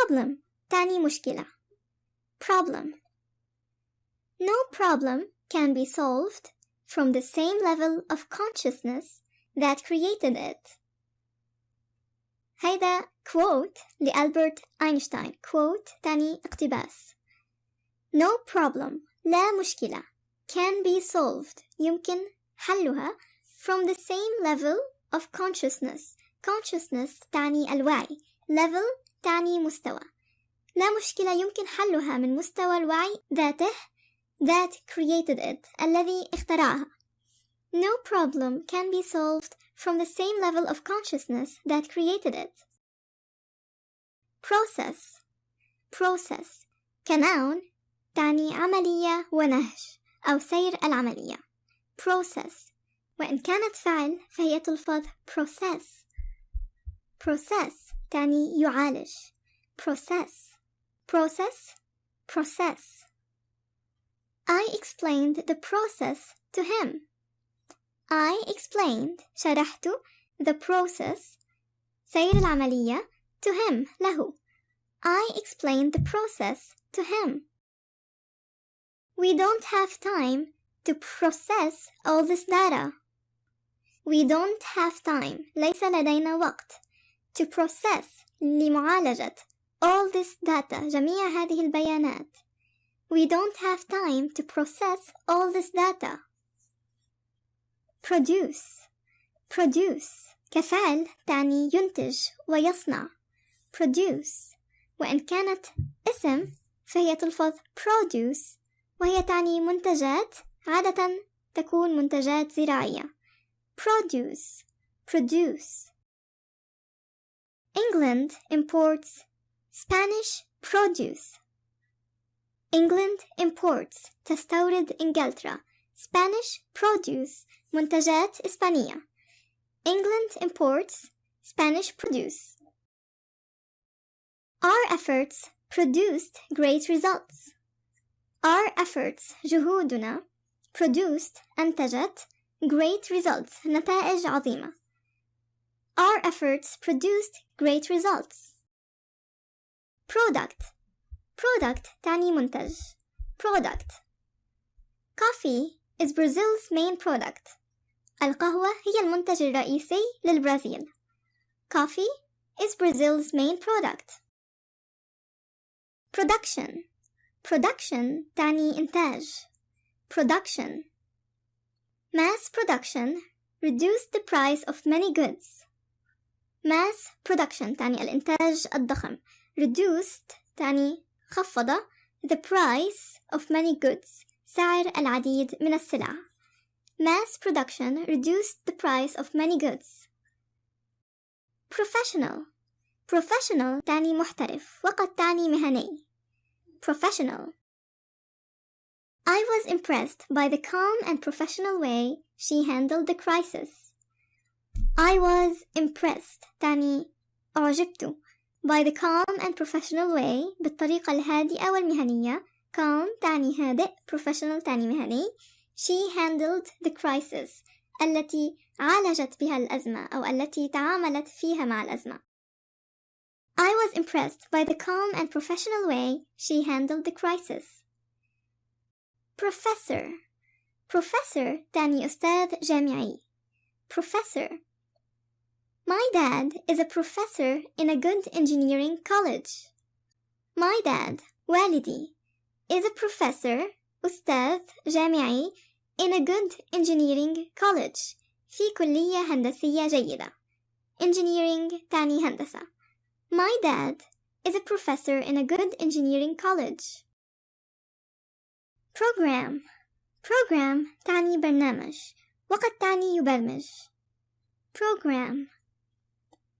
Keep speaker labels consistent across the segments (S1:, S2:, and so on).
S1: problem تعني مشكلة. problem. No problem can be solved from the same level of consciousness that created it. هيدا quote لألبرت أينشتاين. quote تعني اقتباس. No problem لا مشكلة can be solved يمكن حلها from the same level of consciousness. consciousness تعني الوعي. level تعني مستوى. لا مشكلة يمكن حلها من مستوى الوعي ذاته that created it الذي اخترعها. No problem can be solved from the same level of consciousness that created it. process. process كnoun تعني عملية ونهج أو سير العملية. process. وإن كانت فعل فهي تلفظ process. process تعني يعالج. process. process. process. I explained the process to him. I explained شرحت the process سير العملية to him له. I explained the process to him. We don't have time to process all this data. We don't have time ليس لدينا وقت to process لمعالجة all this data جميع هذه البيانات. We don't have time to process all this data. produce. produce كفعل تعني ينتج ويصنع. produce. وإن كانت اسم فهي تلفظ produce وهي تعني منتجات عادة تكون منتجات زراعية. produce. produce. England imports Spanish produce. England imports تستورد إنجلترا Spanish produce منتجات إسبانية. England imports Spanish produce. Our efforts produced great results. Our efforts جهودنا produced أنتجت great results نتائج عظيمة. Our efforts produced great results. product. product تعني منتج. product. coffee is Brazil's main product. القهوة هي المنتج الرئيسي للبرازيل. coffee is Brazil's main product. production. production تعني إنتاج. production. mass production reduced the price of many goods. mass production تعني الإنتاج الضخم. reduced تعني خفض the price of many goods سعر العديد من السلع. mass production reduced the price of many goods. professional. professional تعني محترف وقد تعني مهني. professional. I was impressed by the calm and professional way she handled the crisis. I was impressed تعني أعجبت by the calm and professional way بالطريقة الهادئة والمهنية. calm تعني هادئ professional تعني مهني. she handled the crisis التي عالجت بها الأزمة أو التي تعاملت فيها مع الأزمة. I was impressed by the calm and professional way she handled the crisis. professor. professor تعني أستاذ جامعي. professor. My dad is a professor in a good engineering college. My dad والدي is a professor أستاذ جامعي in a good engineering college في كلية هندسية جيدة. engineering تعني هندسة. My dad is a professor in a good engineering college. program. program تعني برنامج وقد تعني يبرمج. program.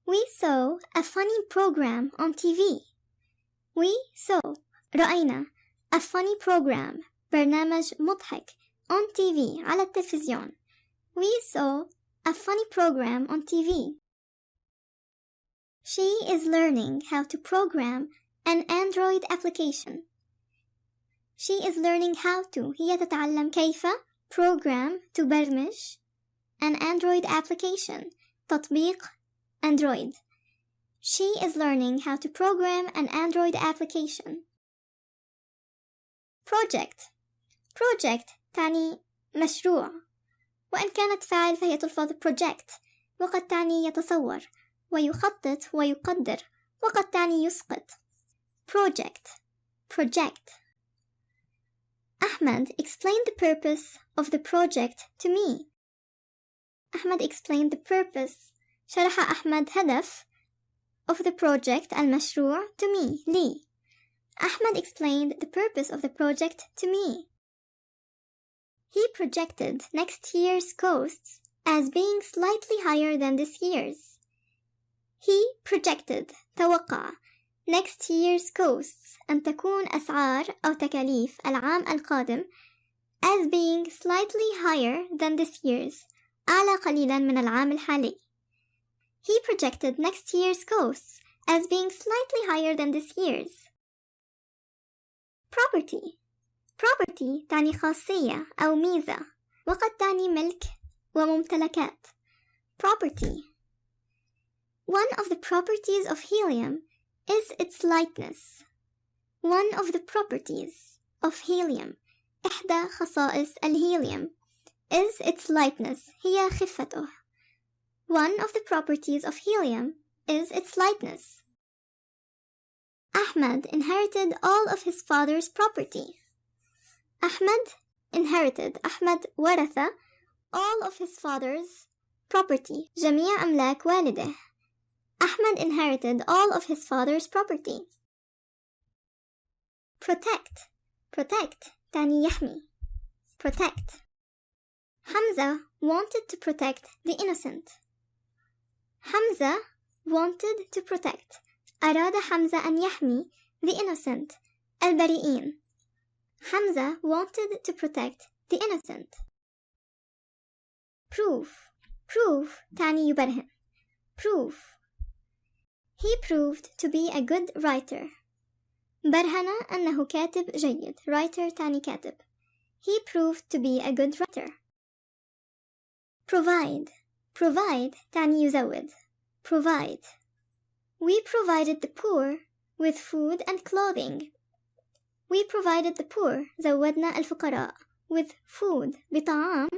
S1: We saw a funny program on TV. We saw رأينا a funny program برنامج مضحك on TV على التلفزيون. We saw a funny program on TV. She is learning how to program an Android application. She is learning how to هي تتعلم كيف program تبرمج an Android application تطبيق Android. She is learning how to program an Android application. Project تعني مشروع، وإن كانت فاعل فهي تلفظ project، وقد تعني يتصور ويخطط ويقدر، وقد تعني يسقط. Project. Ahmed explained the purpose of the project to me. Ahmed explained the purpose. شرح أحمد هدف of the project المشروع to me لي. Ahmed explained the purpose of the project to me. He projected next year's costs as being slightly higher than this year's. He projected توقع next year's costs أن تكون أسعار أو تكاليف العام القادم as being slightly higher than this year's أعلى قليلا من العام الحالي. He projected next year's costs as being slightly higher than this year's. Property تعني خاصية أو ميزة، وقد تعني ملك وممتلكات. Property. One of the properties of helium is its lightness. One of the properties of helium، إحدى خصائص الهيليوم، is its lightness، هي خفته. One of the properties of helium is its lightness. Ahmed inherited all of his father's property. Ahmed inherited، أحمد ورث all of his father's property، جميع أملاك والده. Ahmed inherited all of his father's property. Protect تعني يحمي. Protect. Hamza wanted to protect the innocent. Hamza wanted to protect، أراد حمزة أن يحمي the innocent، البريئين. Hamza wanted to protect the innocent. Prove تعني يبرهن. Prove. He proved to be a good writer. برهن أنه كاتب جيد. Writer تعني كاتب. He proved to be a good writer. Provide تعني يزود. Provide. We provided the poor with food and clothing. We provided the poor، زودنا الفقراء، with food، بطعام،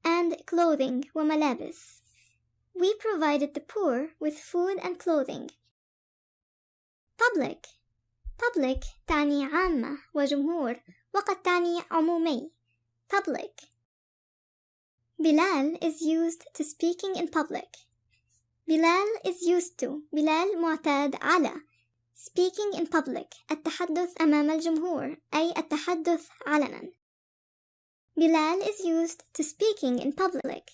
S1: and clothing، وملابس. We provided the poor with food and clothing. Public تعني عامة وجمهور، وقد تعني عمومي. Public. Bilal is used to speaking in public. Bilal is used to، بلال معتاد على speaking in public، التحدث أمام الجمهور، أي التحدث علنا. Bilal is used to speaking in public.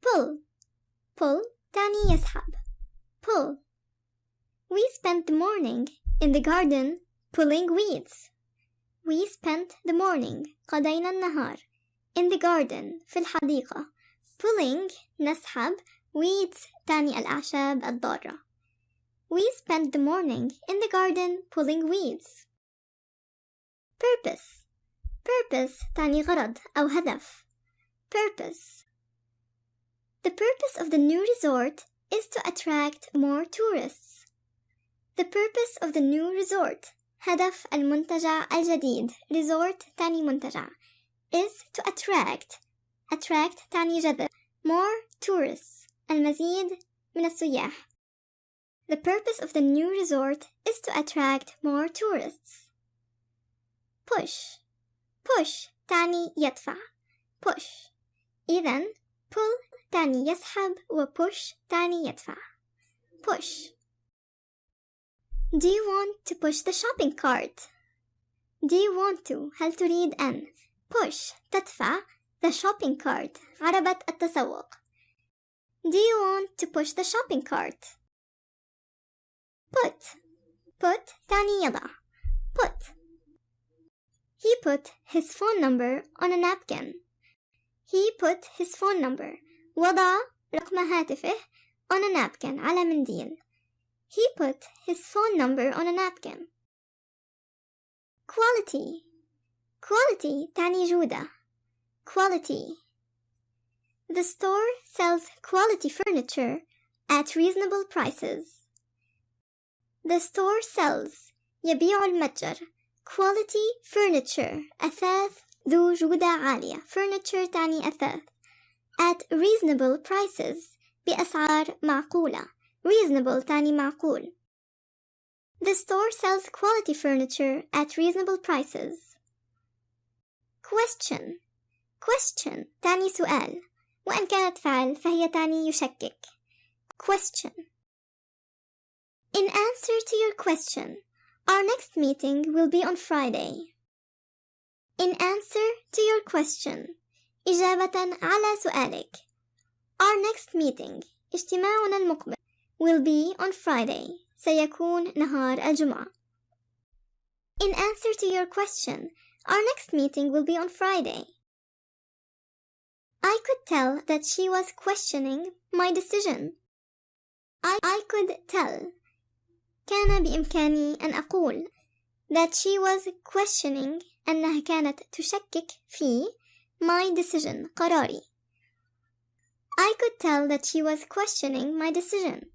S1: Pull تعني يسحب. Pull. We spent the morning in the garden pulling weeds. We spent the morning، قضينا النهار، in the garden، في الحديقة. Pulling نسحب، weeds تعني الأعشاب الضارة. We spent the morning in the garden pulling weeds. Purpose تعني غرض أو هدف. Purpose. The purpose of the new resort is to attract more tourists. The purpose of the new resort، هدف المنتجع الجديد، resort تعني منتجع، is to attract تعني جذب، more tourists، المزيد من السياح. The purpose of the new resort is to attract more tourists. Push تعني يدفع. Push. إذن pull تعني يسحب و push تعني يدفع. Push. Do you want to push the shopping cart? Do you want to، هل تريد أن push تدفع the shopping cart، عربة التسوق. Do you want to push the shopping cart? Put تعني يضع. Put. He put his phone number on a napkin. He put his phone number، وضع رقم هاتفه on a napkin، على منديل. He put his phone number on a napkin. Quality تعني جودة. Quality. The store sells quality furniture at reasonable prices. The store sells يبيع المتجر quality furniture أثاث ذو جودة عالية. furniture تعني أثاث. at reasonable prices بأسعار معقولة. reasonable تعني معقول. The store sells quality furniture at reasonable prices. Question. Question تعني سؤال، وإن كانت فعل فهي تعني يشكك. Question. In answer to your question, our next meeting will be on Friday. In answer to your question, إجابة على سؤالك. Our next meeting اجتماعنا المقبل will be on Friday سيكون نهار الجمعة. In answer to your question, our next meeting will be on Friday. I could tell that she was questioning my decision. I could tell. كان بإمكاني أن أقول that she was questioning أنها كانت تشكك في my decision قراري. I could tell that she was questioning my decision.